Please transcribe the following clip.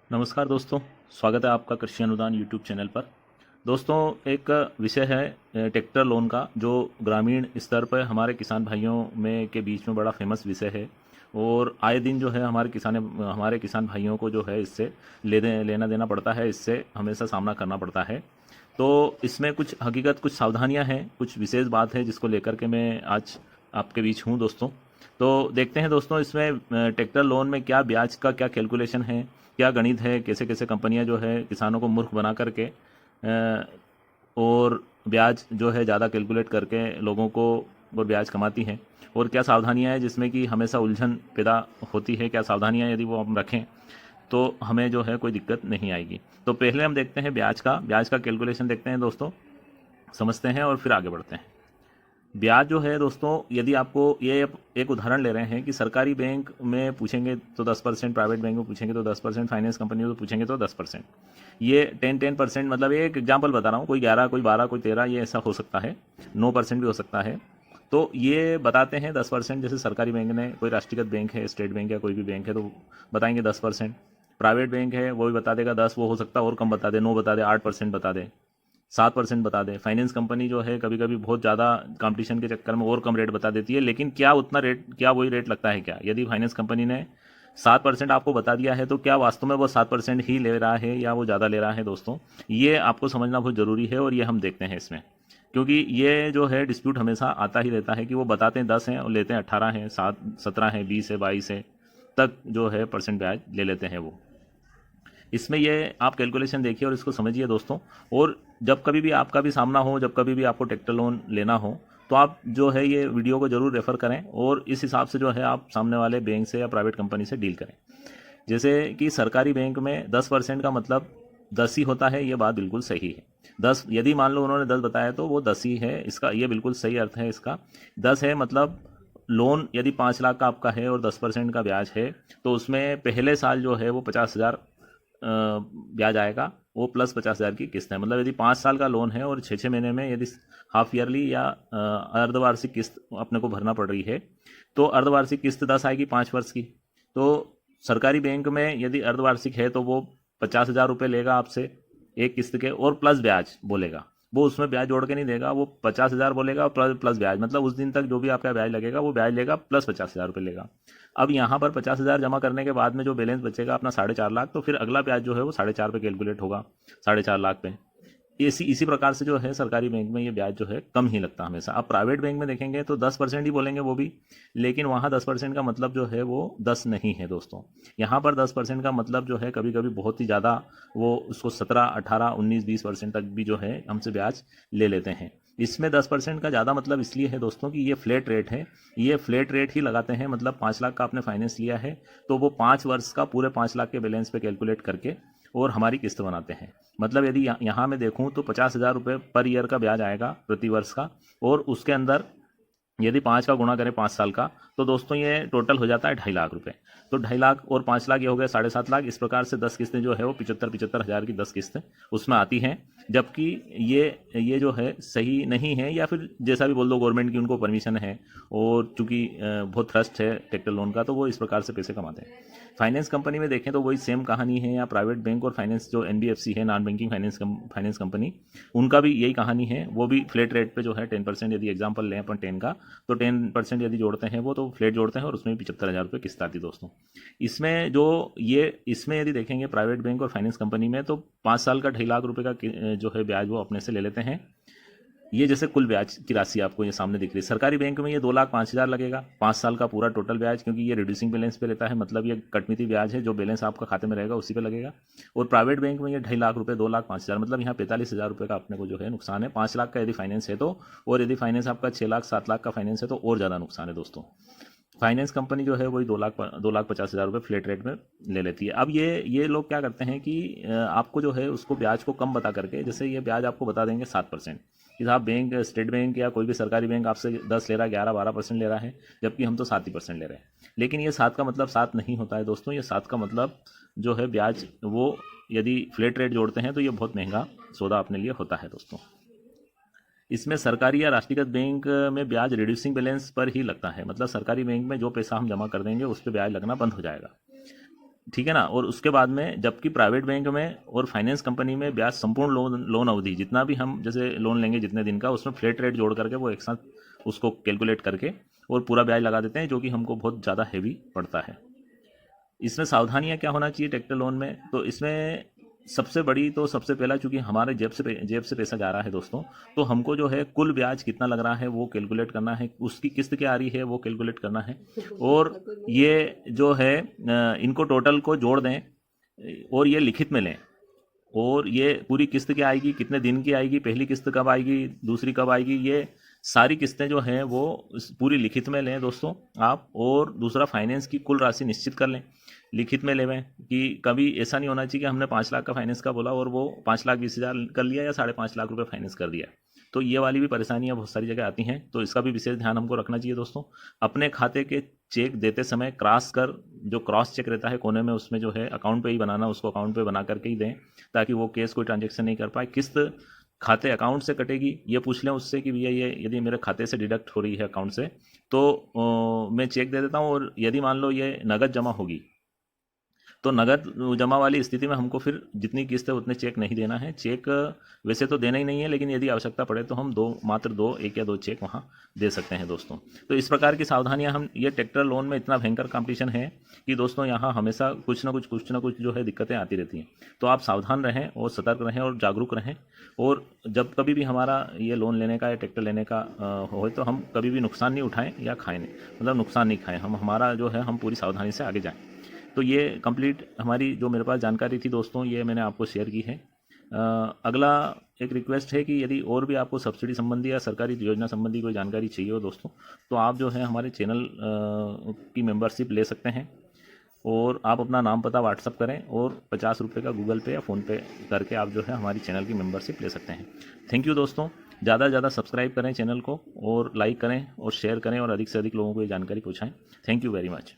नमस्कार दोस्तों, स्वागत है आपका कृषि अनुदान यूट्यूब चैनल पर। दोस्तों, एक विषय है ट्रैक्टर लोन का, जो ग्रामीण स्तर पर हमारे किसान भाइयों में के बीच में बड़ा फेमस विषय है। और आए दिन जो है हमारे किसान भाइयों को जो है इससे लेना देना पड़ता है, इससे हमेशा सामना करना पड़ता है। तो इसमें कुछ हकीकत, कुछ सावधानियां हैं, कुछ विशेष बात है जिसको लेकर के मैं आज आपके बीच हूँ दोस्तों। तो देखते हैं दोस्तों, इसमें ट्रैक्टर लोन में क्या ब्याज का क्या कैलकुलेशन है, क्या गणित है, कैसे कैसे कंपनियां जो है किसानों को मूर्ख बना करके और ब्याज जो है ज़्यादा कैलकुलेट करके लोगों को और ब्याज कमाती हैं, और क्या सावधानियां हैं जिसमें कि हमेशा उलझन पैदा होती है। क्या सावधानियां यदि वो हम रखें तो हमें जो है कोई दिक्कत नहीं आएगी। तो पहले हम देखते हैं ब्याज का कैलकुलेशन देखते हैं दोस्तों, समझते हैं और फिर आगे बढ़ते हैं। ब्याज जो है दोस्तों, यदि आपको ये एक उदाहरण ले रहे हैं कि सरकारी बैंक में पूछेंगे तो 10%, प्राइवेट बैंक में पूछेंगे तो 10%, फाइनेंस कंपनी में पूछेंगे तो 10%। ये 10% मतलब एक एग्जांपल बता रहा हूँ, कोई 11, कोई 12, कोई 13, ये ऐसा हो सकता है। 9% भी हो सकता है। तो ये बताते हैं 10%। जैसे सरकारी बैंक ने, कोई राष्ट्रीयकृत बैंक है, स्टेट बैंक या कोई भी बैंक है, तो बताएंगे 10%। प्राइवेट बैंक है वो भी बता देगा 10, वो हो सकता है और कम बता दे, 9 बता दे, 8% बता दे, 7% बता दे। फाइनेंस कंपनी जो है कभी कभी बहुत ज़्यादा कंपटीशन के चक्कर में और कम रेट बता देती है, लेकिन क्या उतना रेट, क्या वही रेट लगता है क्या? यदि फाइनेंस कंपनी ने 7% आपको बता दिया है तो क्या वास्तव में वो 7% ही ले रहा है या वो ज़्यादा ले रहा है दोस्तों? ये आपको समझना बहुत ज़रूरी है, और ये हम देखते हैं इसमें, क्योंकि ये जो है डिस्प्यूट हमेशा आता ही रहता है कि वो बताते हैं 10 हैं और लेते हैं 18 हैं, 7, 17 हैं, 20 है, 22 है, तक जो है परसेंट ब्याज ले लेते हैं वो। इसमें ये आप कैलकुलेशन देखिए और इसको समझिए दोस्तों। और जब कभी भी आपका भी सामना हो, जब कभी भी आपको ट्रैक्टर लोन लेना हो, तो आप जो है ये वीडियो को जरूर रेफर करें और इस हिसाब से जो है आप सामने वाले बैंक से या प्राइवेट कंपनी से डील करें। जैसे कि सरकारी बैंक में 10% का मतलब 10 ही होता है, ये बात बिल्कुल सही है। 10, यदि मान लो उन्होंने 10 बताया तो वो 10 ही है, इसका ये बिल्कुल सही अर्थ है इसका। 10 है मतलब लोन यदि 5 लाख का आपका है और 10% का ब्याज है, तो उसमें पहले साल जो है वो 50,000 ब्याज आएगा, वो प्लस 50,000 की किस्त है। मतलब यदि 5 साल का लोन है और 6-6 महीने में यदि हाफ ईयरली या अर्धवार्षिक किस्त अपने को भरना पड़ रही है, तो अर्धवार्षिक किस्त 10 आएगी 5 वर्ष की। तो सरकारी बैंक में यदि अर्धवार्षिक है तो वो 50,000 रुपये लेगा आपसे एक किस्त के, और प्लस ब्याज बोलेगा। वो उसमें ब्याज जोड़ के नहीं देगा, वो 50,000 बोलेगा और प्लस ब्याज, मतलब उस दिन तक जो भी आपका ब्याज लगेगा वो ब्याज लेगा, प्लस 50,000 रुपये लेगा। अब यहाँ पर 50,000 जमा करने के बाद में जो बैलेंस बचेगा अपना 4.5 लाख, तो फिर अगला ब्याज जो है वो 4.5 पे कैलकुलेट होगा, 4.5 लाख पे। इसी प्रकार से जो है सरकारी बैंक में ये ब्याज जो है कम ही लगता है हमेशा। अब प्राइवेट बैंक में देखेंगे तो 10% ही बोलेंगे वो भी, लेकिन वहाँ 10% का मतलब जो है वो 10 नहीं है दोस्तों। यहाँ पर 10% का मतलब जो है कभी कभी बहुत ही ज़्यादा, वो उसको 17, 18, 19, 20% तक भी जो है हमसे ब्याज ले लेते हैं। इसमें 10% का ज़्यादा मतलब इसलिए है दोस्तों कि ये फ्लैट रेट है, ये फ्लैट रेट ही लगाते हैं। मतलब 5 लाख का आपने फाइनेंस लिया है तो वो 5 वर्ष का पूरे 5 लाख के बैलेंस पे कैलकुलेट करके और हमारी किस्त बनाते हैं। मतलब यदि यहाँ मैं देखूँ तो 50,000 रुपये पर ईयर का ब्याज आएगा प्रति वर्ष का, और उसके अंदर यदि 5 का गुणा करें 5 साल का, तो दोस्तों ये टोटल हो जाता है 2.5 लाख रुपए। तो 2.5 लाख और 5 लाख ये हो गए 7.5 लाख। इस प्रकार से 10 किस्तें जो है वो 75-75 हज़ार की 10 किस्तें उसमें आती हैं। जबकि ये जो है सही नहीं है, या फिर जैसा भी बोल दो, गवर्नमेंट की उनको परमिशन है, और चूंकि बहुत थ्रस्ट है ट्रैक्टर लोन का, तो वो इस प्रकार से पैसे कमाते हैं। फाइनेंस कंपनी में देखें तो वही सेम कहानी है, या प्राइवेट बैंक और फाइनेंस जो एनबीएफसी है, नॉन बैंकिंग फाइनेंस कंपनी, उनका भी यही कहानी है। वो भी फ्लैट रेट पे जो है 10%, यदि एग्जाम्पल लें अपन 10 का, तो 10% यदि जोड़ते हैं वो, तो फ्लैट जोड़ते हैं और उसमें 75,000 रुपये किस्त आती है दोस्तों। इसमें यदि देखेंगे प्राइवेट बैंक और फाइनेंस कंपनी में, तो 5 साल का 2.5 लाख रुपये का जो है ब्याज वो अपने से ले लेते हैं। ये जैसे कुल ब्याज की राशि आपको ये सामने दिख रही है। सरकारी बैंक में ये 2,05,000 लगेगा 5 साल का पूरा टोटल ब्याज, क्योंकि ये रिड्यूसिंग बैलेंस पे रहता है। मतलब ये कटमिति ब्याज है, जो बैलेंस आपका खाते में रहेगा उसी पे लगेगा। और प्राइवेट बैंक में ये 2.5 लाख रुपये, 2,05,000, मतलब यहाँ 45,000 रुपये का अपने को जो है नुकसान है। 5 लाख का यदि फाइनेंस है तो, और यदि फाइनेंस आपका 6 लाख 7 लाख का फाइनेंस है तो और ज़्यादा नुकसान है दोस्तों। फाइनेंस कंपनी जो है वही 2,50,000 रुपये फ्लैट रेट में ले लेती है। अब ये लोग क्या करते हैं कि आपको जो है उसको ब्याज को कम बता करके, जैसे ये ब्याज आपको बता देंगे 7%, कि साहब बैंक, स्टेट बैंक या कोई भी सरकारी बैंक आपसे 10 ले रहा है, 11-12% ले रहा है, जबकि हम तो 7% ले रहे हैं। लेकिन ये 7 का मतलब 7 नहीं होता है दोस्तों। ये 7 का मतलब जो है ब्याज, वो यदि फ्लैट रेट जोड़ते हैं तो ये बहुत महंगा सौदा अपने लिए होता है दोस्तों। इसमें सरकारी या राष्ट्रीयकृत बैंक में ब्याज रिड्यूसिंग बैलेंस पर ही लगता है। मतलब सरकारी बैंक में जो पैसा हम जमा कर देंगे उस पर ब्याज लगना बंद हो जाएगा। ठीक है ना। और उसके बाद में जबकि प्राइवेट बैंक में और फाइनेंस कंपनी में ब्याज संपूर्ण लोन अवधि जितना भी हम जैसे लोन लेंगे जितने दिन का, उसमें फ्लैट रेट जोड़ करके वो एक साथ उसको कैलकुलेट करके और पूरा ब्याज लगा देते हैं, जो कि हमको बहुत ज़्यादा हैवी पड़ता है। इसमें सावधानियां क्या होना चाहिए ट्रैक्टर लोन में, तो इसमें सबसे बड़ी तो सबसे पहला, चूंकि हमारे जेब से पैसा जा रहा है दोस्तों, तो हमको जो है कुल ब्याज कितना लग रहा है वो कैलकुलेट करना है, उसकी किस्त क्या आ रही है वो कैलकुलेट करना है। और ये जो है इनको टोटल को जोड़ दें और ये लिखित में लें। और ये पूरी किस्त क्या आएगी, कितने दिन की आएगी, पहली किस्त कब आएगी, दूसरी कब आएगी, ये सारी किस्तें जो हैं वो पूरी लिखित में लें दोस्तों आप। और दूसरा, फाइनेंस की कुल राशि निश्चित कर लें, लिखित में लेवें, कि कभी ऐसा नहीं होना चाहिए कि हमने 5 लाख का फाइनेंस का बोला और वो 5,20,000 कर लिया या 5.5 लाख रुपए फाइनेंस कर दिया। तो ये वाली भी परेशानियां बहुत सारी जगह आती हैं, तो इसका भी विशेष ध्यान हमको रखना चाहिए दोस्तों। अपने खाते के चेक देते समय जो क्रॉस चेक रहता है कोने में, उसमें जो है अकाउंट पे ही बनाना, उसको अकाउंट पे बना करके ही दें, ताकि वो केस कोई ट्रांजेक्शन नहीं कर पाए। किस्त खाते अकाउंट से कटेगी, ये पूछ लें उससे कि भैया ये यदि मेरे खाते से डिडक्ट हो रही है अकाउंट से, तो मैं चेक दे देता हूँ। और यदि मान लो ये नगद जमा होगी, तो नगद जमा वाली स्थिति में हमको फिर जितनी किस्त है उतने चेक नहीं देना है। चेक वैसे तो देना ही नहीं है, लेकिन यदि आवश्यकता पड़े तो हम मात्र एक या दो चेक वहाँ दे सकते हैं दोस्तों। तो इस प्रकार की सावधानियां हम, ये ट्रैक्टर लोन में इतना भयंकर कंपटीशन है कि दोस्तों यहाँ हमेशा कुछ ना कुछ जो है दिक्कतें आती रहती हैं। तो आप सावधान रहें और सतर्क रहें और जागरूक रहें। और जब कभी भी हमारा ये लोन लेने का या ट्रैक्टर लेने का हो, तो हम कभी भी नुकसान नहीं उठाएं या खाएं नहीं, मतलब नुकसान नहीं खाएं, हमारा जो है हम पूरी सावधानी से आगे जाएं। तो ये कंप्लीट हमारी जो मेरे पास जानकारी थी दोस्तों, ये मैंने आपको शेयर की है। अगला एक रिक्वेस्ट है कि यदि और भी आपको सब्सिडी संबंधी या सरकारी योजना संबंधी कोई जानकारी चाहिए हो दोस्तों, तो आप जो है हमारे चैनल की मेंबरशिप ले सकते हैं। और आप अपना नाम पता व्हाट्सअप करें और 50 रुपये का गूगल पे या फ़ोनपे करके आप जो है हमारी चैनल की मेंबरशिप ले सकते हैं। थैंक यू दोस्तों। ज़्यादा से ज़्यादा सब्सक्राइब करें चैनल को और लाइक करें और शेयर करें और अधिक से अधिक लोगों को ये जानकारी पहुँचाएँ। Thank you very much.